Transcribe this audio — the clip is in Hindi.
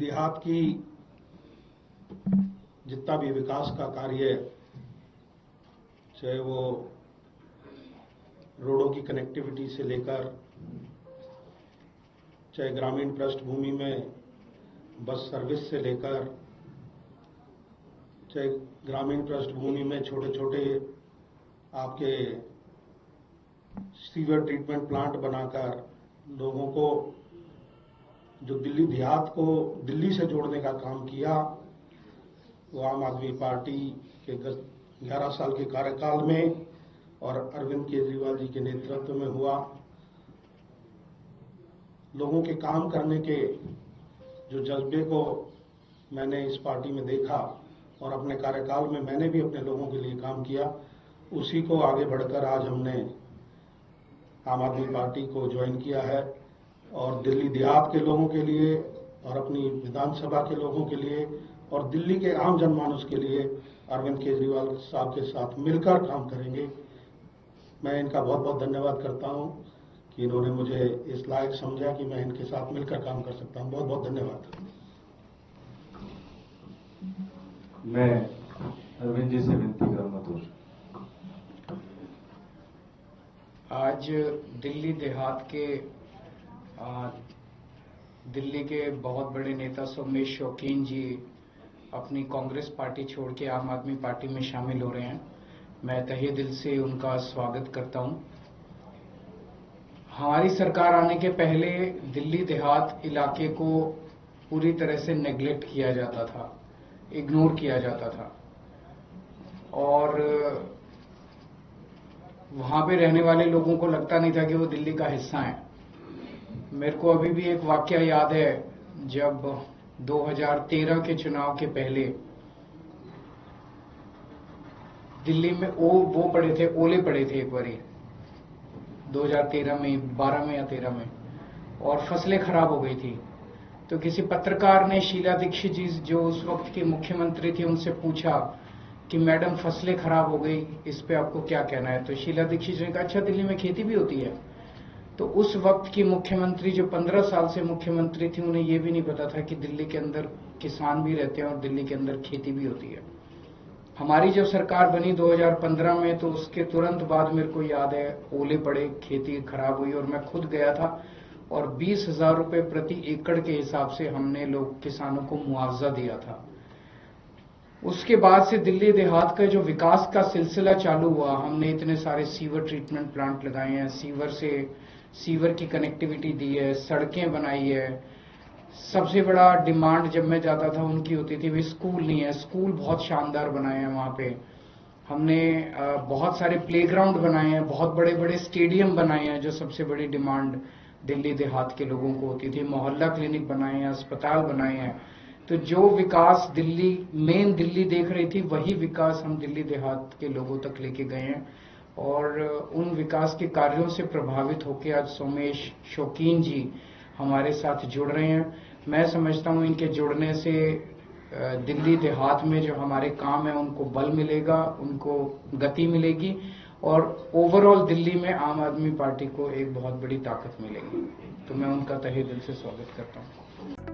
देहात की जितना भी विकास का कार्य है, चाहे वो रोडों की कनेक्टिविटी से लेकर, चाहे ग्रामीण पृष्ठभूमि में बस सर्विस से लेकर, चाहे ग्रामीण पृष्ठभूमि में छोटे छोटे आपके सीवर ट्रीटमेंट प्लांट बनाकर लोगों को, जो दिल्ली देहात को दिल्ली से जोड़ने का काम किया, वो आम आदमी पार्टी के 11 साल के कार्यकाल में और अरविंद केजरीवाल जी के नेतृत्व में हुआ। लोगों के काम करने के जो जज्बे को मैंने इस पार्टी में देखा और अपने कार्यकाल में मैंने भी अपने लोगों के लिए काम किया, उसी को आगे बढ़कर आज हमने आम आदमी पार्टी को ज्वाइन किया है और दिल्ली देहात के लोगों के लिए और अपनी विधानसभा के लोगों के लिए और दिल्ली के आम जनमानस के लिए अरविंद केजरीवाल साहब के साथ मिलकर काम करेंगे। मैं इनका बहुत बहुत धन्यवाद करता हूं कि इन्होंने मुझे इस लायक समझा कि मैं इनके साथ मिलकर काम कर सकता हूं। बहुत बहुत धन्यवाद। मैं अरविंद जी से विनती करूंगा तो आज दिल्ली देहात के दिल्ली के बहुत बड़े नेता सोमेश शौकीन जी अपनी कांग्रेस पार्टी छोड़ के आम आदमी पार्टी में शामिल हो रहे हैं। मैं तहे दिल से उनका स्वागत करता हूं। हमारी सरकार आने के पहले दिल्ली देहात इलाके को पूरी तरह से नेग्लेक्ट किया जाता था, इग्नोर किया जाता था और वहां पे रहने वाले लोगों को लगता नहीं था कि वो दिल्ली का हिस्सा है। मेरे को अभी भी एक वाकया याद है, जब 2013 के चुनाव के पहले दिल्ली में वो पड़े थे, ओले पड़े थे एक बारी 2013 में, 12 में या 13 में, और फसलें खराब हो गई थी। तो किसी पत्रकार ने शीला दीक्षित जी जो उस वक्त की मुख्यमंत्री थी उनसे पूछा कि मैडम फसलें खराब हो गई, इस पे आपको क्या कहना है। तो शीला दीक्षित ने कहा अच्छा दिल्ली में खेती भी होती है। तो उस वक्त की मुख्यमंत्री जो 15 साल से मुख्यमंत्री थी, उन्हें यह भी नहीं पता था कि दिल्ली के अंदर किसान भी रहते हैं और दिल्ली के अंदर खेती भी होती है। हमारी जब सरकार बनी 2015 में, तो उसके तुरंत बाद मेरे को याद है ओले पड़े, खेती खराब हुई और मैं खुद गया था और 20,000 रुपए प्रति एकड़ के हिसाब से हमने लोग किसानों को मुआवजा दिया था। उसके बाद से दिल्ली देहात का जो विकास का सिलसिला चालू हुआ, हमने इतने सारे सीवर ट्रीटमेंट प्लांट लगाए हैं, सीवर की कनेक्टिविटी दी है, सड़कें बनाई है। सबसे बड़ा डिमांड जब मैं जाता था उनकी होती थी भी स्कूल नहीं है, स्कूल बहुत शानदार बनाए हैं वहां पे। हमने बहुत सारे प्लेग्राउंड बनाए हैं, बहुत बड़े बड़े स्टेडियम बनाए हैं, जो सबसे बड़ी डिमांड दिल्ली देहात के लोगों को होती थी। मोहल्ला क्लिनिक बनाए हैं, अस्पताल बनाए हैं। तो जो विकास मेन दिल्ली देख रही थी, वही विकास हम दिल्ली देहात के लोगों तक लेके गए हैं और उन विकास के कार्यों से प्रभावित होकर आज सोमेश शौकीन जी हमारे साथ जुड़ रहे हैं। मैं समझता हूं इनके जुड़ने से दिल्ली देहात में जो हमारे काम है उनको बल मिलेगा, उनको गति मिलेगी और ओवरऑल दिल्ली में आम आदमी पार्टी को एक बहुत बड़ी ताकत मिलेगी। तो मैं उनका तहे दिल से स्वागत करता हूं।